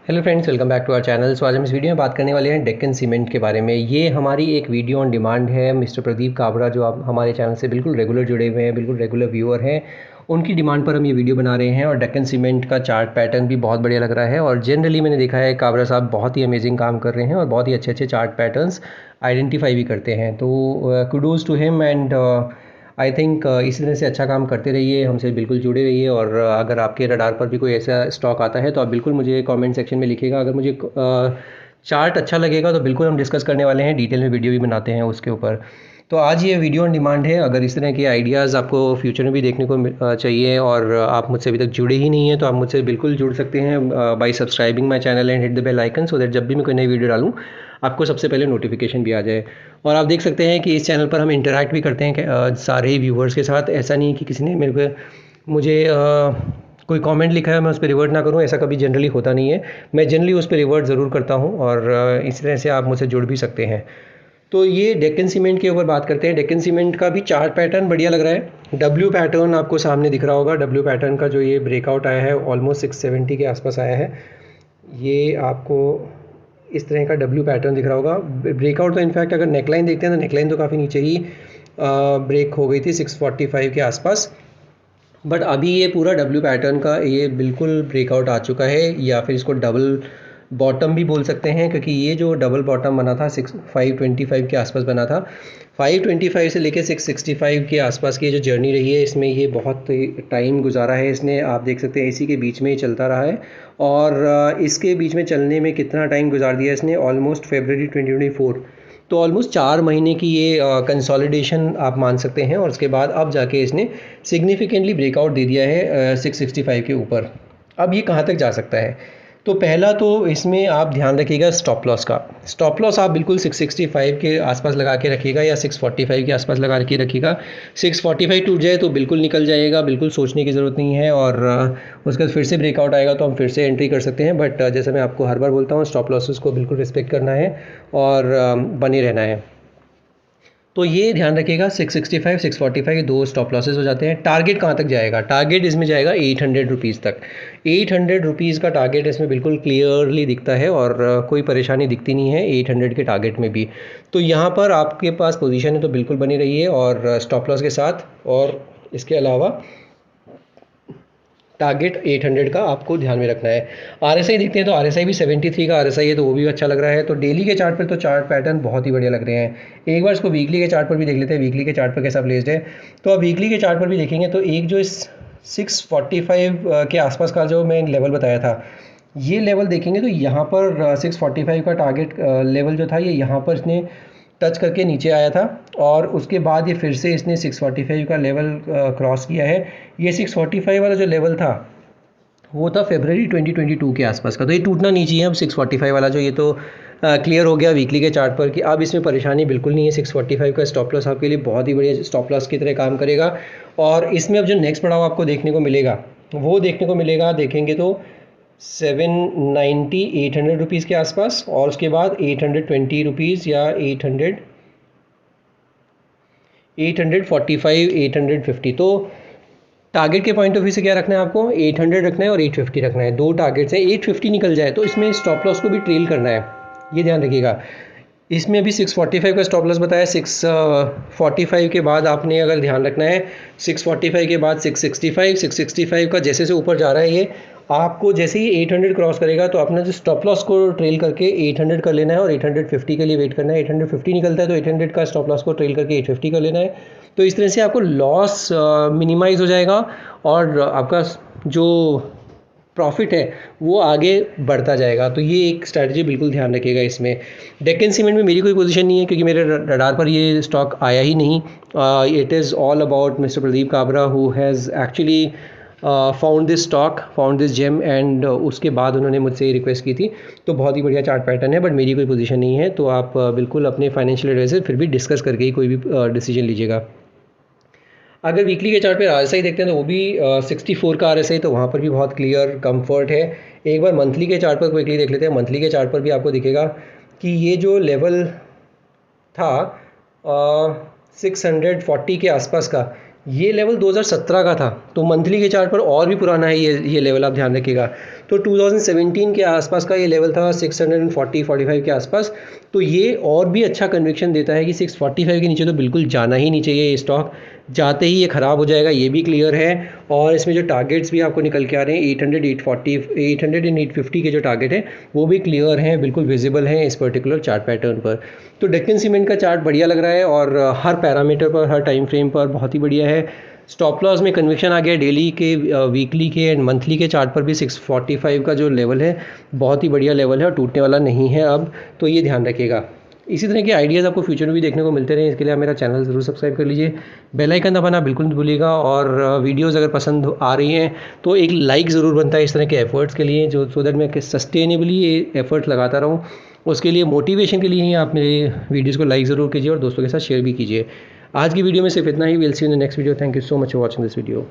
Hello friends, welcome back to our channel. So आज हम इस वीडियो में बात करने वाले हैं डेक्कन सीमेंट के बारे में। ये हमारी एक वीडियो ऑन डिमांड है। मिस्टर प्रदीप काबरा जो आप हमारे चैनल से बिल्कुल रेगुलर जुड़े हुए हैं, बिल्कुल रेगुलर व्यूअर हैं, उनकी डिमांड पर हम ये वीडियो बना रहे हैं। और डेक्कन सीमेंट का चार्ट पैटर्न भी बहुत बढ़िया लग रहा है और जनरली मैंने देखा है काबरा साहब बहुत ही अमेजिंग काम कर रहे हैं और बहुत ही अच्छे अच्छे चार्ट पैटर्न्स आइडेंटिफाई भी करते हैं। तो kudos to him and I think इसी तरह से अच्छा काम करते रहिए, हमसे बिल्कुल जुड़े रहिए। और अगर आपके रडार पर भी कोई ऐसा स्टॉक आता है तो आप बिल्कुल मुझे कमेंट सेक्शन में लिखिएगा। अगर मुझे चार्ट अच्छा लगेगा तो बिल्कुल हम डिस्कस करने वाले हैं, डिटेल में वीडियो भी बनाते हैं उसके ऊपर। तो आज ये वीडियो ऑन डिमांड है। अगर इस तरह के आइडियाज़ आपको फ्यूचर में भी देखने को चाहिए और आप मुझसे अभी तक जुड़े ही नहीं हैं तो आप मुझसे बिल्कुल जुड़ सकते हैं by subscribing my channel and hit the bell icon, so that जब भी मैं कोई नई वीडियो डालूँ आपको सबसे पहले नोटिफिकेशन भी आ जाए। और आप देख सकते हैं कि इस चैनल पर हम इंटरैक्ट भी करते हैं कि, सारे व्यूवर्स के साथ। ऐसा नहीं कि किसी ने मुझे कोई कमेंट लिखा है मैं उस पर रिवर्ट ना करूं, ऐसा कभी जनरली होता नहीं है। मैं जनरली उस पर रिवर्ट ज़रूर करता हूं और इस तरह से आप मुझसे जुड़ भी सकते हैं। तो ये डेक्कन सीमेंट के ऊपर बात करते हैं। डेक्कन सीमेंट का भी चार्ट पैटर्न बढ़िया लग रहा है। डब्ल्यू पैटर्न आपको सामने दिख रहा होगा। डब्ल्यू पैटर्न का जो ये ब्रेकआउट आया है ऑलमोस्ट 670 के आसपास आया है। ये आपको इस तरह का डब्ल्यू पैटर्न दिख रहा होगा। ब्रेकआउट तो इनफैक्ट अगर नेकलाइन देखते हैं तो नेकलाइन तो काफ़ी नीचे ही ब्रेक हो गई थी 645 के आसपास। बट अभी ये पूरा डब्ल्यू पैटर्न का ये बिल्कुल ब्रेकआउट आ चुका है, या फिर इसको डबल बॉटम भी बोल सकते हैं, क्योंकि ये जो डबल बॉटम बना था 525 के आसपास बना था। 525 से लेके 665 के आसपास की जो जर्नी रही है, इसमें ये बहुत टाइम गुजारा है इसने। आप देख सकते हैं इसी के बीच में ही चलता रहा है और इसके बीच में चलने में कितना टाइम गुजार दिया इसने, ऑलमोस्ट फरवरी 2024। तो ऑलमोस्ट 4 महीने की ये कंसोलिडेशन आप मान सकते हैं। और उसके बाद अब जाके इसने सिग्निफिकेंटली ब्रेकआउट दे दिया है 665 के ऊपर। अब ये कहाँ तक जा सकता है? तो पहला तो इसमें आप ध्यान रखिएगा स्टॉप लॉस का। स्टॉप लॉस आप बिल्कुल 665 के आसपास लगा के रखिएगा या 645 के आसपास लगा के रखिएगा। 645 टूट जाए तो बिल्कुल निकल जाएगा, बिल्कुल सोचने की ज़रूरत नहीं है। और उसके बाद फिर से ब्रेकआउट आएगा तो हम फिर से एंट्री कर सकते हैं। बट जैसे मैं आपको हर बार बोलता हूँ, स्टॉप लॉसेस को बिल्कुल रिस्पेक्ट करना है और बने रहना है। तो ये ध्यान रखिएगा 665 645 ये दो स्टॉप लॉसेस हो जाते हैं। टारगेट कहाँ तक जाएगा? टारगेट इसमें जाएगा 800 रुपीज़ तक। 800 रुपीज़ का टारगेट इसमें बिल्कुल क्लियरली दिखता है और कोई परेशानी दिखती नहीं है 800 के टारगेट में भी। तो यहाँ पर आपके पास पोजीशन है तो बिल्कुल बनी रहिए और स्टॉप लॉस के साथ। और इसके अलावा टारगेट 800 का आपको ध्यान में रखना है। आरएसआई देखते हैं तो आरएसआई भी 73 का आरएसआई है, तो वो भी अच्छा लग रहा है। तो डेली के चार्ट पर तो चार्ट पैटर्न बहुत ही बढ़िया लग रहे हैं। एक बार इसको वीकली के चार्ट पर भी देख लेते हैं, वीकली के चार्ट पर कैसा प्लेस्ड है। तो अब वीकली के चार्ट पर भी देखेंगे तो एक जो इस 645 के आसपास का जो मैं लेवल बताया था, ये लेवल देखेंगे तो यहाँ पर 645 का टारगेट लेवल जो था ये यहाँ पर इसने टच करके नीचे आया था। और उसके बाद ये फिर से इसने 645 का लेवल क्रॉस किया है। ये 645 वाला जो लेवल था वो था फरवरी 2022 के आसपास का, तो ये टूटना नहीं चाहिए। अब 645 वाला जो ये तो क्लियर हो गया वीकली के चार्ट पर कि अब इसमें परेशानी बिल्कुल नहीं है। 645 का स्टॉप लॉस आपके लिए बहुत ही बढ़िया स्टॉप लॉस की तरह काम करेगा। और इसमें अब जो नेक्स्ट पड़ाव आपको देखने को मिलेगा वो देखने को मिलेगा, देखेंगे तो 790 800 रुपीज़ के आसपास। और उसके बाद 820 रुपीज़ या 845 850। तो टारगेट के पॉइंट ऑफ व्यू से क्या रखना है आपको? 800 रखना है और 850 रखना है। दो टारगेट्स हैं। 850 निकल जाए तो इसमें स्टॉप लॉस को भी ट्रेल करना है, ये ध्यान रखिएगा। इसमें भी 645 का स्टॉप लॉस बताया। 645 के बाद आपने अगर ध्यान रखना है 645 के बाद 665 का जैसे से ऊपर जा रहा है ये आपको जैसे ही 800 क्रॉस करेगा तो अपना जो स्टॉप लॉस को ट्रेल करके 800 कर लेना है और 850 के लिए वेट करना है। 850 निकलता है तो 800 का स्टॉप लॉस को ट्रेल करके 850 कर लेना है। तो इस तरह से आपको लॉस मिनिमाइज हो जाएगा और आपका जो प्रॉफिट है वो आगे बढ़ता जाएगा। तो ये एक स्ट्रैटेजी बिल्कुल ध्यान रखिएगा इसमें। डेक्कन सीमेंट में मेरी कोई पोजीशन नहीं है क्योंकि मेरे रडार पर ये स्टॉक आया ही नहीं। It is all about mister Pradeep Kabra who has actually found this stock, found this gem and उसके बाद उन्होंने मुझसे रिक्वेस्ट की थी। तो बहुत ही बढ़िया चार्ट पैटर्न है, बट मेरी कोई पोजीशन नहीं है। तो आप बिल्कुल अपने फाइनेंशियल एडवाइजर फिर भी डिस्कस करके ही कोई भी डिसीजन लीजिएगा। अगर वीकली के चार्ट पे आरएसआई देखते हैं तो वो भी 64 का आरएसआई, तो वहाँ पर भी बहुत क्लियर कंफर्ट है। एक बार मंथली के चार्ट पर क्विकली देख लेते हैं। मंथली के चार्ट पर भी आपको दिखेगा कि ये जो लेवल था 640 के आसपास का, ये लेवल 2017 का था, तो मंथली के चार्ट पर और भी पुराना है ये लेवल, आप ध्यान रखिएगा। तो 2017 के आसपास का ये लेवल था 640-45 के आसपास। तो ये और भी अच्छा कन्विक्शन देता है कि 645 के नीचे तो बिल्कुल जाना ही नहीं चाहिए ये स्टॉक, जाते ही ये ख़राब हो जाएगा, ये भी क्लियर है। और इसमें जो टारगेट्स भी आपको निकल के आ रहे हैं 800, 840, 800 एंड 850 के जो टारगेट है वो भी क्लियर हैं, बिल्कुल विजिबल हैं इस पर्टिकुलर चार्ट पैटर्न पर। तो डेक्कन सीमेंट का चार्ट बढ़िया लग रहा है और हर पैरामीटर पर, हर टाइम फ्रेम पर बहुत ही बढ़िया है। स्टॉप लॉस में कन्विक्शन आ गया डेली के, वीकली के एंड मंथली के चार्ट पर भी 645 का जो लेवल है बहुत ही बढ़िया लेवल है और टूटने वाला नहीं है अब, तो ये ध्यान रखिएगा। इसी तरह के आइडियाज़ आपको फ्यूचर में भी देखने को मिलते रहे, इसके लिए आप मेरा चैनल ज़रूर सब्सक्राइब कर लीजिए, बेल आइकन दबाना बिल्कुल नहीं भूलिएगा। और वीडियोज़ अगर पसंद आ रही हैं तो एक लाइक ज़रूर बनता है इस तरह के एफर्ट्स के लिए, जो सो दैट मैं सस्टेनेबली ये एफर्ट्स लगाता रहूँ। उसके लिए मोटिवेशन के लिए ही आप मेरे वीडियोज़ को लाइक ज़रूर कीजिए और दोस्तों के साथ शेयर भी कीजिए। आज की वीडियो में सिर्फ इतना ही। Will see in the next video. Thank you so much for watching this video.